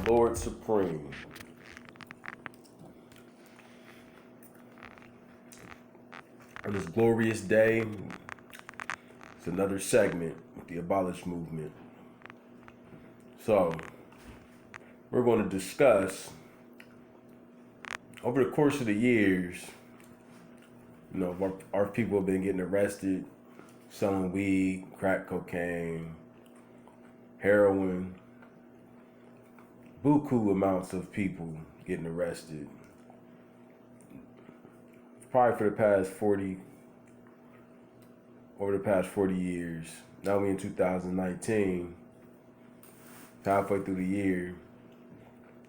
Lord Supreme. On this glorious day, it's another segment with the Abolish movement. So, we're going to discuss, over the course of the years, you know, our people have been getting arrested, selling weed, crack cocaine, heroin, buku amounts of people getting arrested. Probably for the past 40 years. Now we in 2019, halfway through the year,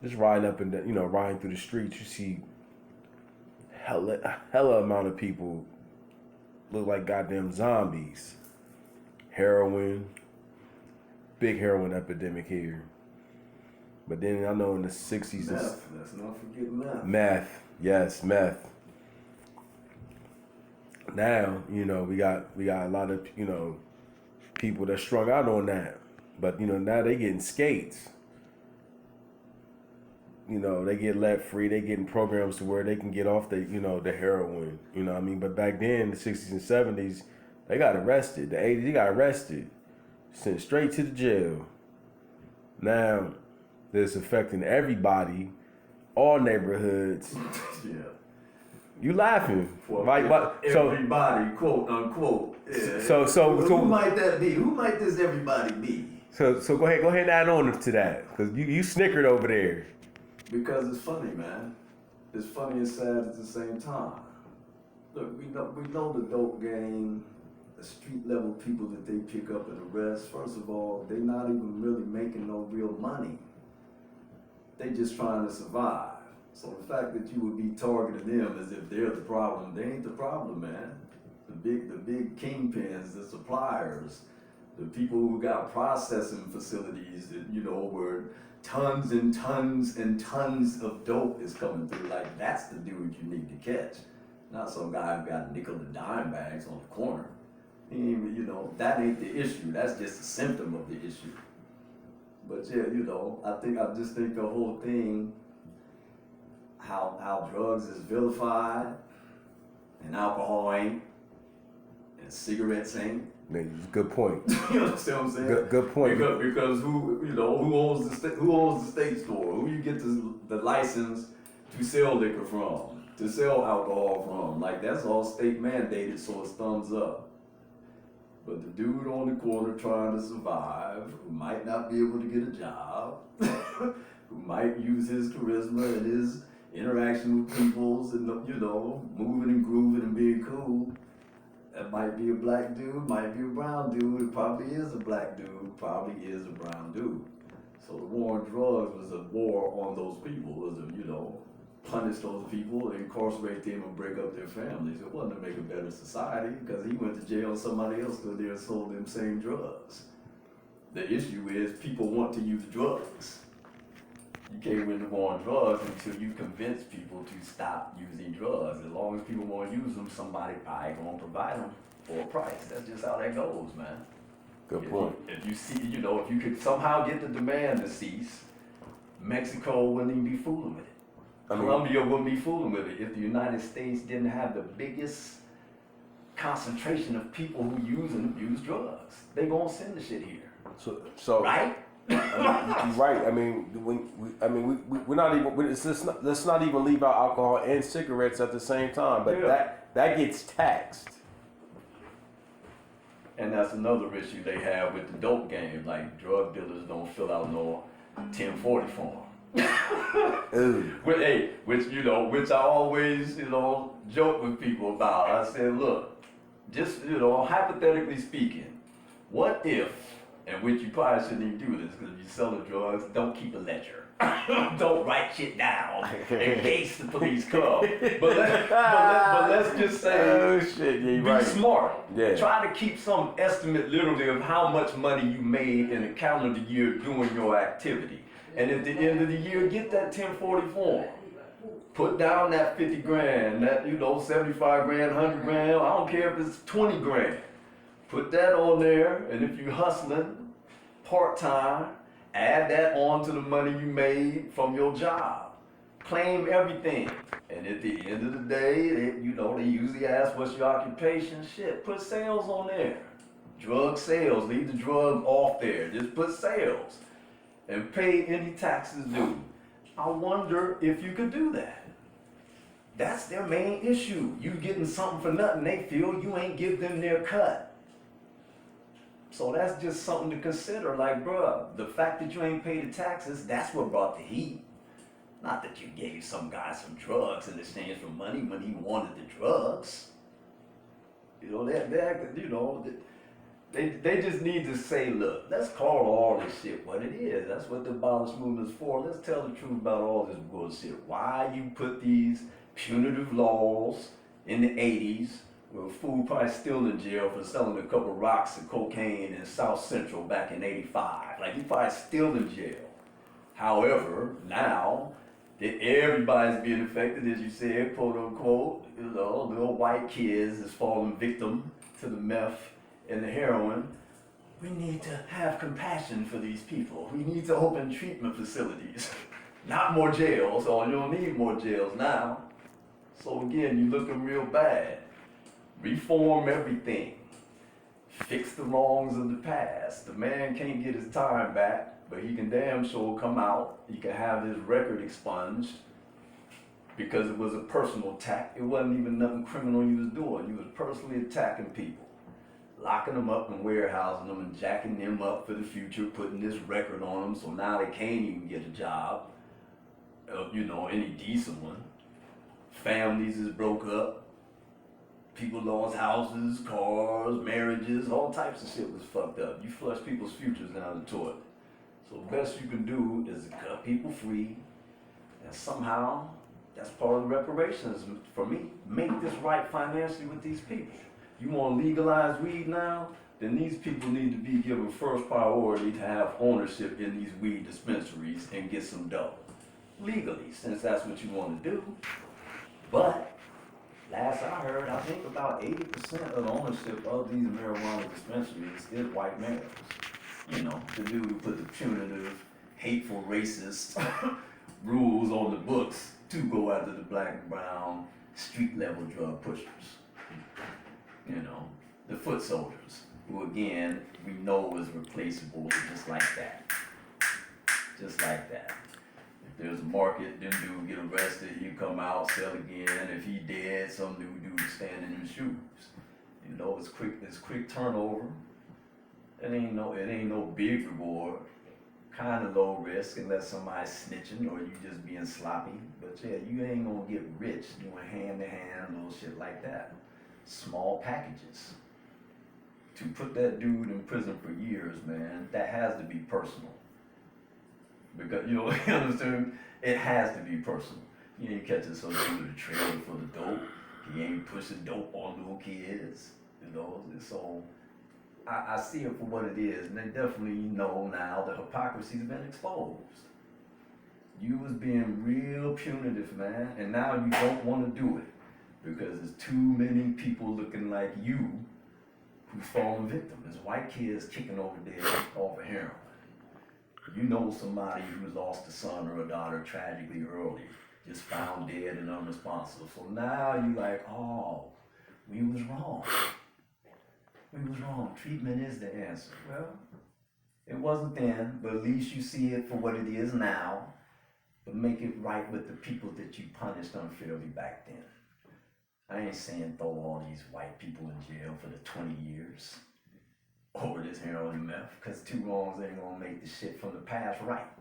just riding up and riding through the streets, you see hella amount of people look like goddamn zombies. Heroin, big heroin epidemic here. But then I know in the 60s, let's not forget meth. Meth, yes, meth. Now, we got a lot of, people that strung out on that. But, now they getting skates. They get let free. They getting programs to where they can get off the heroin. You know what I mean? But back then, the 60s and 70s, they got arrested. The 80s, they got arrested. Sent straight to the jail. Now, this affecting everybody, all neighborhoods. Yeah. You laughing, right? But everybody, quote unquote. Yeah. So who might that be? Who might this everybody be? So go ahead and add on to that, because you snickered over there. Because it's funny, man. It's funny and sad at the same time. Look, we know the dope game, the street level people that they pick up and arrest. First of all, they're not even really making no real money. They just trying to survive. So the fact that you would be targeting them as if they're the problem, they ain't the problem, man. The big kingpins, the suppliers, the people who got processing facilities that, where tons and tons and tons of dope is coming through. Like, that's the dude you need to catch. Not some guy who got nickel and dime bags on the corner. That ain't the issue. That's just a symptom of the issue. But yeah, I just think the whole thing, how drugs is vilified and alcohol ain't and cigarettes ain't. Good point. You understand what I'm saying? Good point. Because who owns the state store? Who you get the license to sell liquor from, to sell alcohol from? Like, that's all state mandated, so it's thumbs up. But the dude on the corner trying to survive, who might not be able to get a job, who might use his charisma and his interaction with peoples and, moving and grooving and being cool. That might be a black dude, might be a brown dude. It probably is a black dude, probably is a brown dude. So the war on drugs was a war on those people. It was punish those people, incarcerate them, and break up their families. It wasn't to make a better society, because he went to jail and somebody else stood there and sold them same drugs. The issue is people want to use drugs. You can't win the war on drugs until you convince people to stop using drugs. As long as people want to use them, somebody probably gonna provide them for a price. That's just how that goes, man. Good point. If you see, if you could somehow get the demand to cease, Mexico wouldn't even be fooling with it. Colombia wouldn't be fooling with it if the United States didn't have the biggest concentration of people who use and abuse drugs. They gonna send the shit here. So right? You're right. We're not even. Let's not even leave out alcohol and cigarettes at the same time. But that gets taxed. And that's another issue they have with the dope game. Like, drug dealers don't fill out no 1040 form. Which I always joke with people about. I said, look, just hypothetically speaking, what if? And which you probably shouldn't even do this, because if you're selling drugs, don't keep a ledger. Don't write shit down in case the police come. But let's just say, be smart. Yeah. Try to keep some estimate literally of how much money you made in a calendar year doing your activity. And at the end of the year, get that 1040 form. Put down that 50 grand, that 75 grand, 100 grand, I don't care if it's 20 grand. Put that on there, and if you're hustling part-time Add that on to the money you made from your job. Claim everything. And at the end of the day, they usually ask, what's your occupation? Shit, put sales on there. Drug sales, leave the drug off there. Just put sales. And pay any taxes due. I wonder if you could do that. That's their main issue. You getting something for nothing, they feel you ain't give them their cut. So that's just something to consider. Like, bruh, the fact that you ain't paid the taxes, that's what brought the heat. Not that you gave some guy some drugs in exchange for money when he wanted the drugs. They just need to say, look, let's call all this shit what it is. That's what the Abolish movement is for. Let's tell the truth about all this bullshit. Why you put these punitive laws in the 80s, where a fool probably still in jail for selling a couple rocks of cocaine in South Central back in 85. Like, he probably still in jail. However, now that everybody's being affected, as you said, quote unquote, little white kids is falling victim to the meth and the heroin. We need to have compassion for these people. We need to open treatment facilities, not more jails, or you don't need more jails now. So again, you're looking real bad. Reform everything. Fix the wrongs of the past. The man can't get his time back, but he can damn sure come out. He can have his record expunged because it was a personal attack. It wasn't even nothing criminal you was doing. You was personally attacking people, locking them up and warehousing them and jacking them up for the future, putting this record on them so now they can't even get a job, any decent one. Families is broke up. People lost houses, cars, marriages, all types of shit was fucked up. You flush people's futures down the toilet. So the best you can do is to cut people free, and somehow, that's part of the reparations for me. Make this right financially with these people. You want to legalize weed now? Then these people need to be given first priority to have ownership in these weed dispensaries and get some dough. Legally, since that's what you want to do. But, last I heard, I think about 80% of the ownership of these marijuana dispensaries is white males. The dude who put the punitive, hateful, racist rules on the books to go after the black and brown street level drug pushers. The foot soldiers, who again, we know is replaceable just like that. Just like that. If there's a market, them dude get arrested, he come out, sell again. If he dead, some new dude standing in his shoes. It's quick turnover. It ain't no big reward. Kind of low risk unless somebody's snitching or you just being sloppy. But yeah, you ain't gonna get rich doing hand-to-hand little shit like that. Small packages. To put that dude in prison for years, man, that has to be personal. Because, you understand? It has to be personal. You ain't catching some dude in a trailer for the dope. He ain't pushing dope on little kids. So I see it for what it is, and they definitely know now the hypocrisy's been exposed. You was being real punitive, man, and now you don't want to do it because there's too many people looking like you who's falling victim. There's white kids kicking over dead off of heroin. You know somebody who's lost a son or a daughter tragically early, just found dead and unresponsive. So now you like, oh, we was wrong. We was wrong. Treatment is the answer. Well, it wasn't then, but at least you see it for what it is now. But make it right with the people that you punished unfairly back then. I ain't saying throw all these white people in jail for the 20 years over this heroin and meth, because two wrongs ain't gonna make the shit from the past right.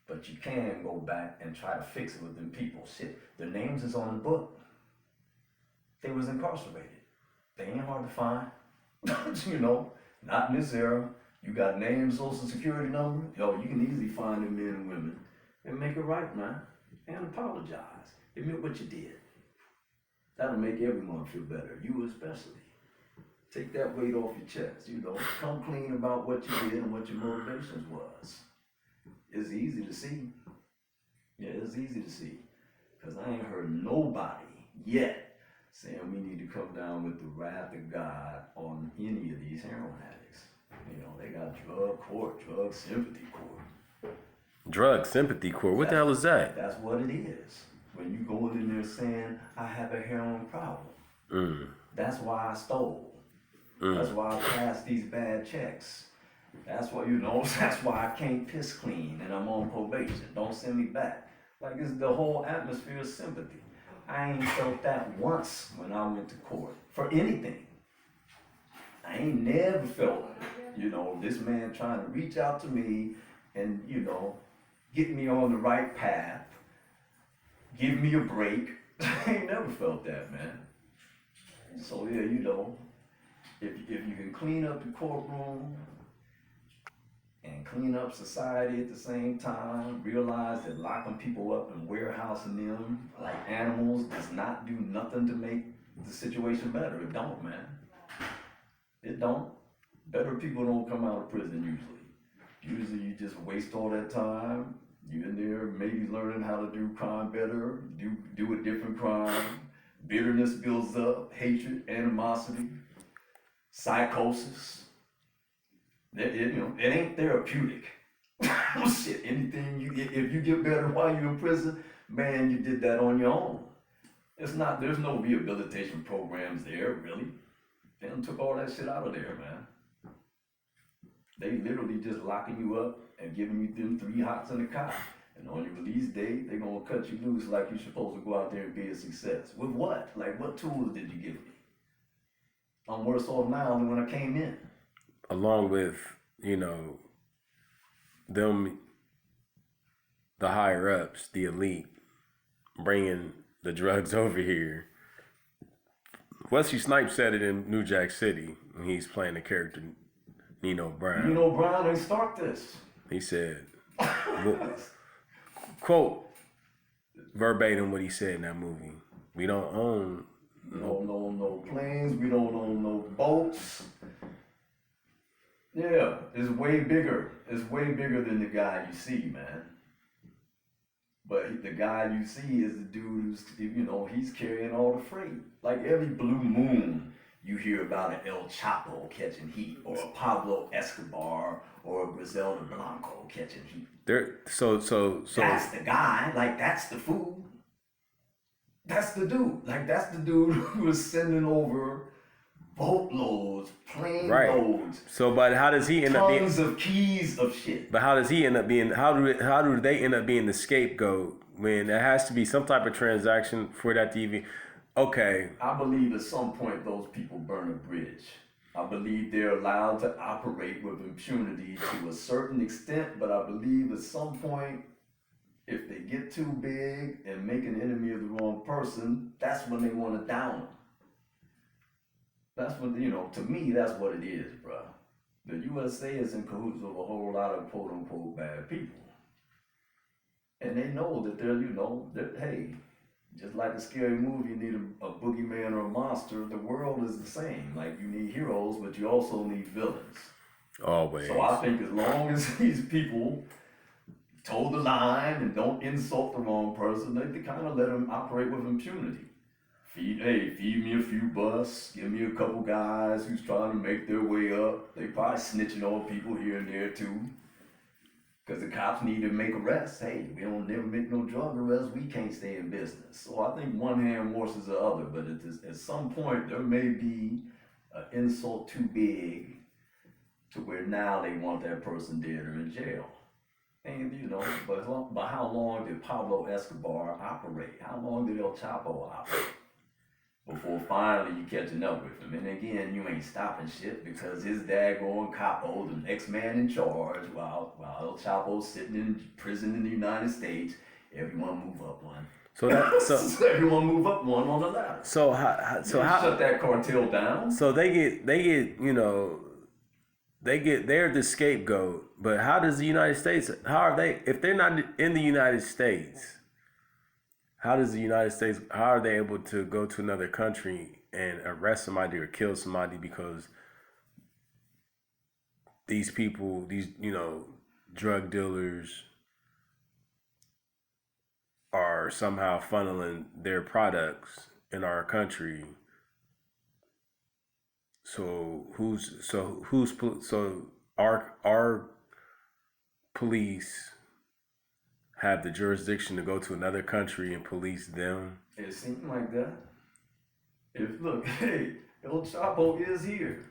But you can go back and try to fix it with them people. Shit, their names is on the book. They was incarcerated. They ain't hard to find. Not in this era. You got name, social security number. You can easily find them men and women and make it right, man. And apologize. Admit what you did. That'll make everyone feel better. You especially. Take that weight off your chest. Come clean about what you did and what your motivations was. It's easy to see. Yeah, it's easy to see. Because I ain't heard nobody yet saying we need to come down with the wrath of God on any of these heroin addicts. You know, they got drug court, drug sympathy court. Drug sympathy court. What the hell is that? That's what it is. When you go in there saying, I have a heroin problem. That's why I stole. That's why I passed these bad checks. That's why, that's why I can't piss clean and I'm on probation. Don't send me back. Like, it's the whole atmosphere of sympathy. I ain't felt that once when I went to court for anything. I ain't never felt, this man trying to reach out to me and, get me on the right path, give me a break. I ain't never felt that, man. So yeah, if you can clean up the courtroom and clean up society at the same time, realize that locking people up and warehousing them like animals does not do nothing to make the situation better. It don't, man. It don't. Better people don't come out of prison usually. Usually you just waste all that time. You in there maybe learning how to do crime better, do a different crime. Bitterness builds up, hatred, animosity, psychosis. It ain't therapeutic. Shit, if you get better while you're in prison, man, you did that on your own. There's no rehabilitation programs there, really. They done took all that shit out of there, man. They literally just locking you up and giving you them 3 hots in the cot. And on your release date, they gonna cut you loose like you're supposed to go out there and be a success. With what? Like, what tools did you give me? I'm worse off now than when I came in. Along with, them, the higher ups, the elite, bringing the drugs over here. Wesley Snipes said it in New Jack City when he's playing the character Nino Brown. Nino Brown didn't start this. He said, quote, verbatim what he said in that movie. We don't own no planes. We don't own no boats. Yeah, it's way bigger. It's way bigger than the guy you see, man. But the guy you see is the dude who's, he's carrying all the freight. Like every blue moon, you hear about an El Chapo catching heat, or a Pablo Escobar, or a Griselda Blanco catching heat. So that's the guy. Like, that's the fool. That's the dude. Like, that's the dude who is sending over boatloads, plane loads. So, but how does he end up being tons of keys of shit? But how does he end up being? How do they end up being the scapegoat when there has to be some type of transaction for that to even? Okay. I believe at some point those people burn a bridge. I believe they're allowed to operate with impunity to a certain extent, but I believe at some point, if they get too big and make an enemy of the wrong person, that's when they want to down them. That's what, to me, that's what it is, bro. The USA is in cahoots with a whole lot of quote unquote bad people. And they know that hey, just like a scary movie, you need a boogeyman or a monster. The world is the same. Like, you need heroes, but you also need villains. Always. So I think as long as these people toe the line and don't insult the wrong person, they can kind of let them operate with impunity. Feed me a few busts, give me a couple guys who's trying to make their way up. They probably snitching on people here and there too. Because the cops need to make arrests. Hey, we don't never make no drug arrests, we can't stay in business. So I think one hand washes the other, but at some point there may be an insult too big to where now they want that person dead or in jail. And but how long did Pablo Escobar operate? How long did El Chapo operate? Before finally you catching up with him. And again, you ain't stopping shit because his daggone capo, the next man in charge, while El Chapo's sitting in prison in the United States, everyone move up one. So everyone move up one on the ladder. So how shut that cartel down? So they're the scapegoat, but how does the United States, if they're not in the United States, how are they able to go to another country and arrest somebody or kill somebody because these people, drug dealers are somehow funneling their products in our country? So our police have the jurisdiction to go to another country and police them? It seemed like that. If look, hey, El Chapo is here.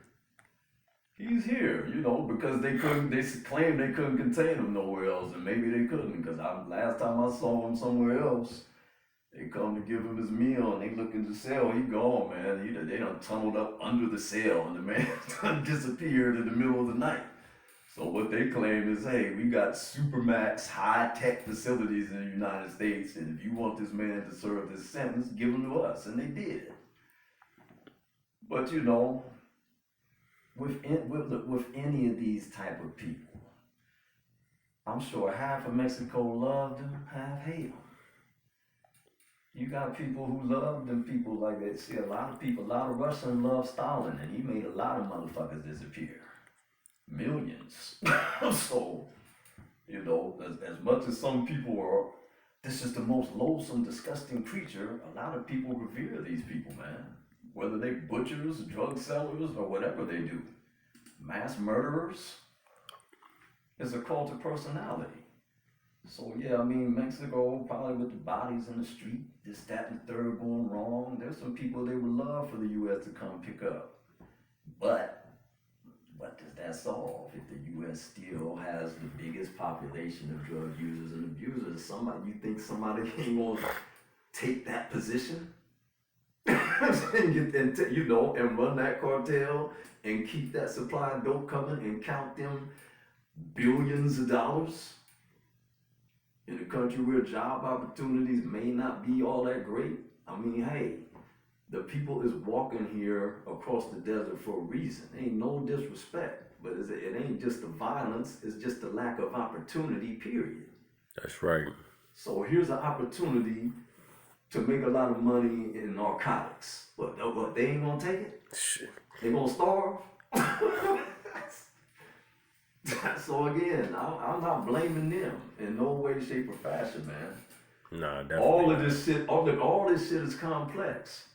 He's here, because they couldn't. They claimed they couldn't contain him nowhere else, and maybe they couldn't. Because last time I saw him somewhere else, they come to give him his meal, and they look in the cell. He gone, man. They done tunneled up under the cell, and the man done disappeared in the middle of the night. So what they claim is, hey, we got supermax high-tech facilities in the United States, and if you want this man to serve this sentence, give him to us, and they did. But with any of these type of people, I'm sure half of Mexico loved him, half hate him. You got people who love them people like that. See, a lot of Russians love Stalin, and he made a lot of motherfuckers disappear. Millions. So, as much as some people are, this is the most loathsome, disgusting creature, a lot of people revere these people, man. Whether they butchers, drug sellers, or whatever they do. Mass murderers. It's a cult of personality. So yeah, Mexico, probably with the bodies in the street, this, that, and the third going wrong. There's some people they would love for the U.S. to come pick up. But what does that solve if the U.S. still has the biggest population of drug users and abusers? You think somebody ain't gonna take that position? and run that cartel and keep that supply of dope coming and count them billions of dollars in a country where job opportunities may not be all that great? Hey, the people is walking here across the desert for a reason. Ain't no disrespect, but it ain't just the violence, it's just the lack of opportunity, period. That's right. So here's an opportunity to make a lot of money in narcotics. What, they ain't gonna take it? Shit. They gonna starve? So again, I'm not blaming them in no way, shape, or fashion, man. Nah, definitely. All this shit is complex.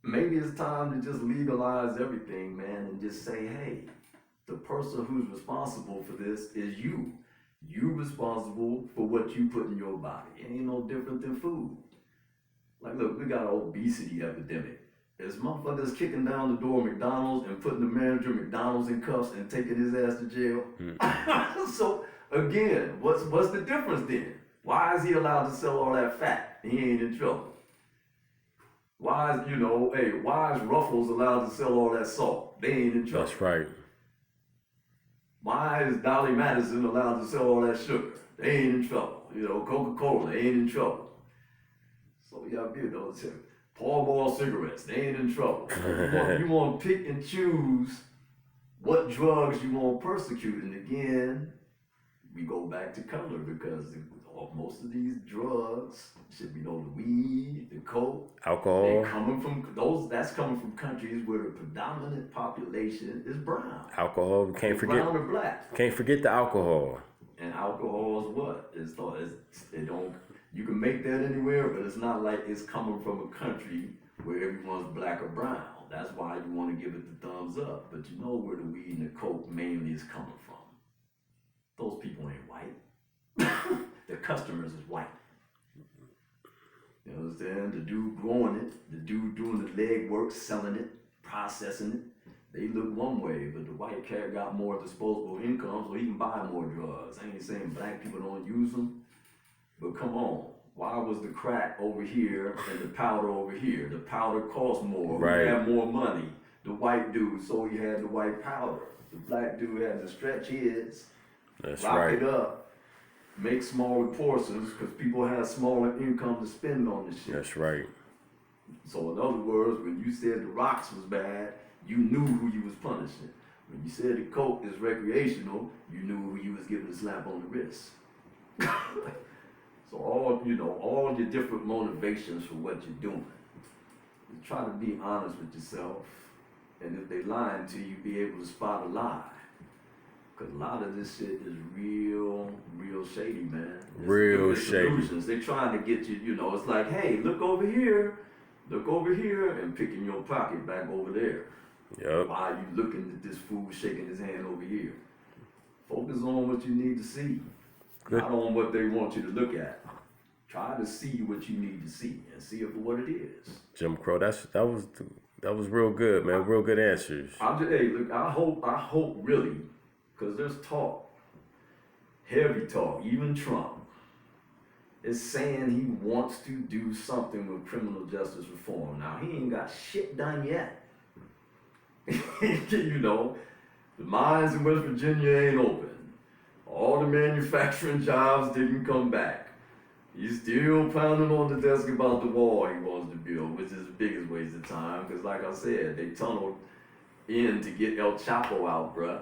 Maybe it's time to just legalize everything, man, and just say, hey, the person who's responsible for this is you. You responsible for what you put in your body. It ain't no different than food. Like, look, we got an obesity epidemic. There's motherfuckers kicking down the door of McDonald's and putting the manager of McDonald's in cuffs and taking his ass to jail. So, again, what's the difference then? Why is he allowed to sell all that fat? He ain't in trouble. Why is Ruffles allowed to sell all that salt? They ain't in trouble. That's right. Why is Dolly Madison allowed to sell all that sugar? They ain't in trouble. Coca-Cola, they ain't in trouble. So Paul Ball cigarettes, they ain't in trouble. You want to pick and choose what drugs you want to persecute. And again, we go back to color because most of these drugs should be the weed, the coke, alcohol. That's coming from countries where the predominant population is brown. Alcohol, brown or black. Can't forget the alcohol. And alcohol is what? You can make that anywhere, but it's not like it's coming from a country where everyone's black or brown. That's why you want to give it the thumbs up. But you know where the weed and the coke mainly is coming from. Those people ain't white. The customers is white. You understand? The dude growing it, the dude doing the leg work, selling it, processing it, they look one way, but the white cat got more disposable income, so he can buy more drugs. I ain't saying black people don't use them, but come on. Why was the crack over here and the powder over here? The powder cost more. Right. We had more money. The white dude, so he had the white powder. The black dude had to stretch his, rock it up, make smaller portions, because people have smaller income to spend on this shit. That's right. So in other words, when you said the rocks was bad, you knew who you was punishing. When you said the coke is recreational, you knew who you was giving a slap on the wrist. So all your different motivations for what you're doing. You try to be honest with yourself, and if they lying to you, be able to spot a lie. Because a lot of this shit is real shady, man. Real shady. Solutions. They're trying to get you, it's like, hey, look over here, and picking your pocket back over there. Yep. Why are you looking at this fool shaking his hand over here? Focus on what you need to see, not on what they want you to look at. Try to see what you need to see and see it for what it is. Jim Crow, that was real good, man. Real good answers. Hey, look, I hope really, because there's talk, heavy talk, even Trump is saying he wants to do something with criminal justice reform. Now, he ain't got shit done yet. You know, the mines in West Virginia ain't open. All the manufacturing jobs didn't come back. He's still pounding on the desk about the wall he wants to build, which is the biggest waste of time, because like I said, they tunneled in to get El Chapo out, bruh.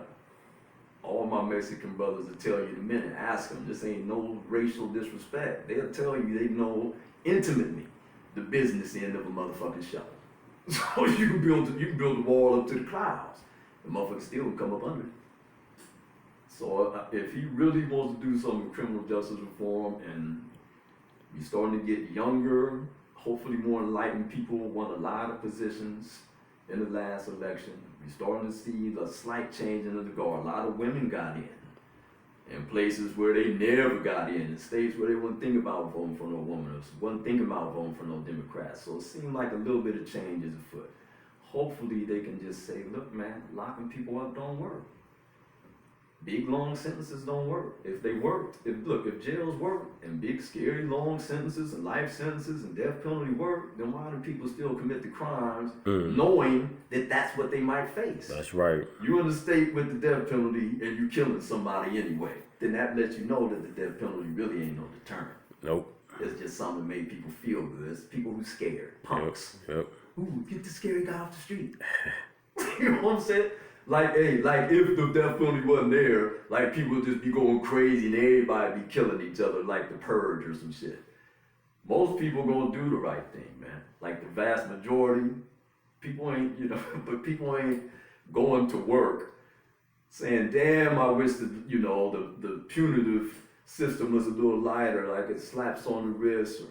All my Mexican brothers will tell you in a minute. Ask them. This ain't no racial disrespect. They'll tell you they know intimately the business end of a motherfucking shovel. So you can build the wall up to the clouds. The motherfucker still can come up under it. So if he really wants to do something with criminal justice reform, and you're starting to get younger, hopefully more enlightened people won a lot of positions in the last election. We're starting to see a slight change in the guard. A lot of women got in places where they never got in states where they wouldn't think about voting for no woman, or wasn't thinking about voting for no Democrats. So it seemed like a little bit of change is afoot. Hopefully they can just say, look, man, locking people up don't work. Big long sentences don't work. If they worked, if jails work and big scary long sentences and life sentences and death penalty work, then why do people still commit the crimes knowing that that's what they might face? That's right. You're in the state with the death penalty and you killing somebody anyway. Then that lets you know that the death penalty really ain't no deterrent. Nope. It's just something that made people feel good. It's people who scared, punks. Yep. Ooh, get the scary guy off the street. You know what I'm saying? Like, hey, like if the death penalty wasn't there, like people would just be going crazy and everybody be killing each other like the purge or some shit. Most people gonna do the right thing, man. Like the vast majority, people ain't, but people ain't going to work saying, damn, I wish that, the punitive system was a little lighter, like it slaps on the wrist or,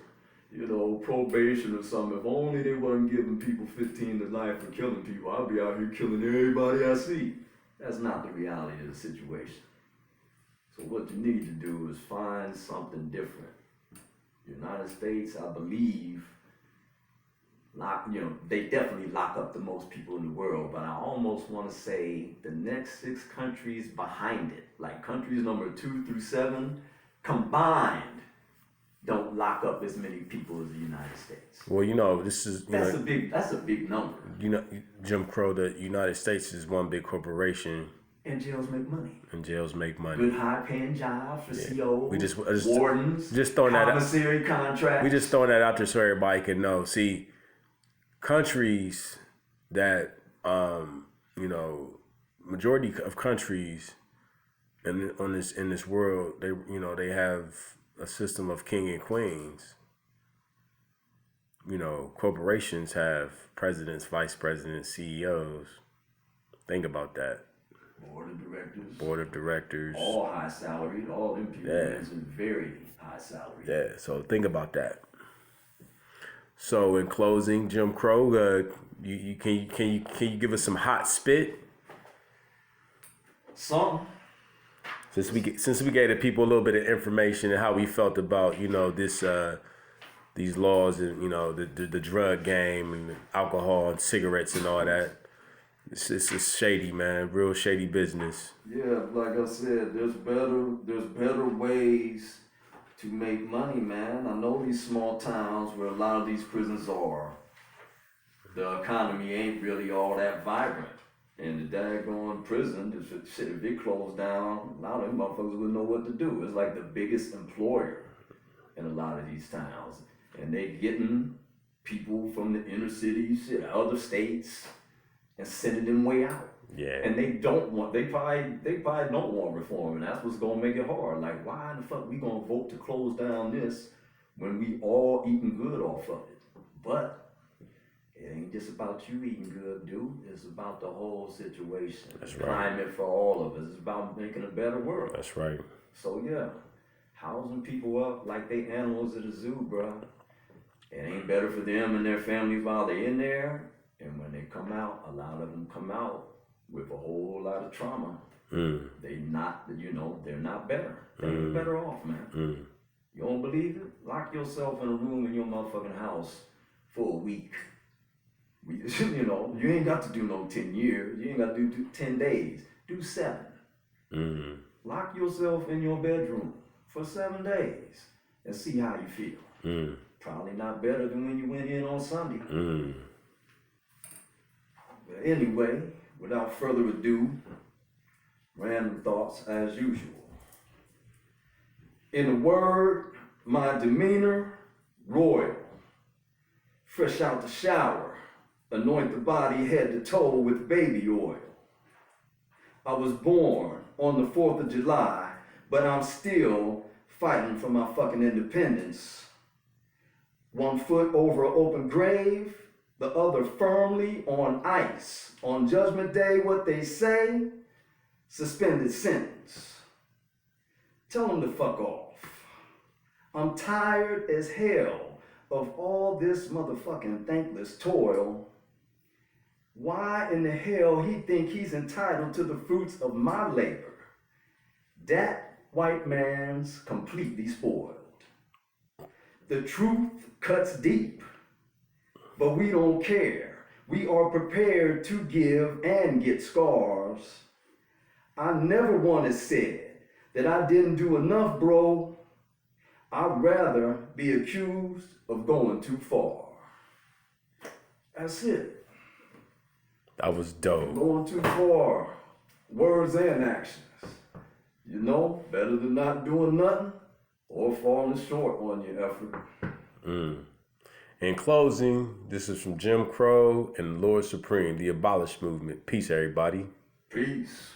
probation or something. If only they wasn't giving people 15 to life for killing people, I'd be out here killing everybody I see. That's not the reality of the situation. So what you need to do is find something different. United States, I believe, they definitely lock up the most people in the world, but I almost want to say the next 6 countries behind it, like countries number 2 through 7, combined, don't lock up as many people as the United States. Well, this is that's a big number. Jim Crow, the United States is one big corporation. And jails make money. Good high-paying jobs for COs, wardens, commissary contracts. We just throwing that out there so everybody can know. See, countries that, majority of countries in this world, they have a system of king and queens. Corporations have presidents, vice presidents, CEOs. Think about that. Board of directors. All high salaried. All them people mentioned very high salary. Yeah, so think about that. So in closing, Jim Crow, can you give us some hot spit? Something. Since we gave the people a little bit of information and how we felt about these laws and the drug game and alcohol and cigarettes and all that, it's shady, man, real shady business. Yeah, like I said, there's better ways to make money, man. I know these small towns where a lot of these prisons are, the economy ain't really all that vibrant. And the daggone prison, if it closed down, a lot of them motherfuckers wouldn't know what to do. It's like the biggest employer in a lot of these towns. And they getting people from the inner cities, other states, and sending them way out. Yeah. And they probably don't want reform, and that's what's gonna make it hard. Like, why in the fuck we gonna vote to close down this when we all eating good off of it? But it ain't just about you eating good, dude. It's about the whole situation. That's right. Climate for all of us. It's about making a better world. That's right. So yeah, housing people up like they animals at a zoo, bro. It ain't better for them and their families while they're in there. And when they come out, a lot of them come out with a whole lot of trauma. They not, they're not better. They ain't better off, man. You don't believe it? Lock yourself in a room in your motherfucking house for a week. You ain't got to do no 10 years. You ain't got to do 10 days. Do 7. Lock yourself in your bedroom for 7 days and see how you feel. Probably not better than when you went in on Sunday. But anyway, without further ado, random thoughts as usual. In a word, my demeanor, royal. Fresh out the shower, anoint the body head to toe with baby oil. I was born on the 4th of July, but I'm still fighting for my fucking independence. 1 foot over an open grave, the other firmly on ice. On Judgment Day, what they say, suspended sentence. Tell them to fuck off. I'm tired as hell of all this motherfucking thankless toil. Why in the hell he think he's entitled to the fruits of my labor? That white man's completely spoiled. The truth cuts deep, but we don't care. We are prepared to give and get scars. I never once said that I didn't do enough, bro. I'd rather be accused of going too far. That's it. That was dope. Going too far. Words and actions. Better than not doing nothing or falling short on your effort. In closing, this is from Jim Crow and Lord Supreme, the Abolish movement. Peace, everybody. Peace.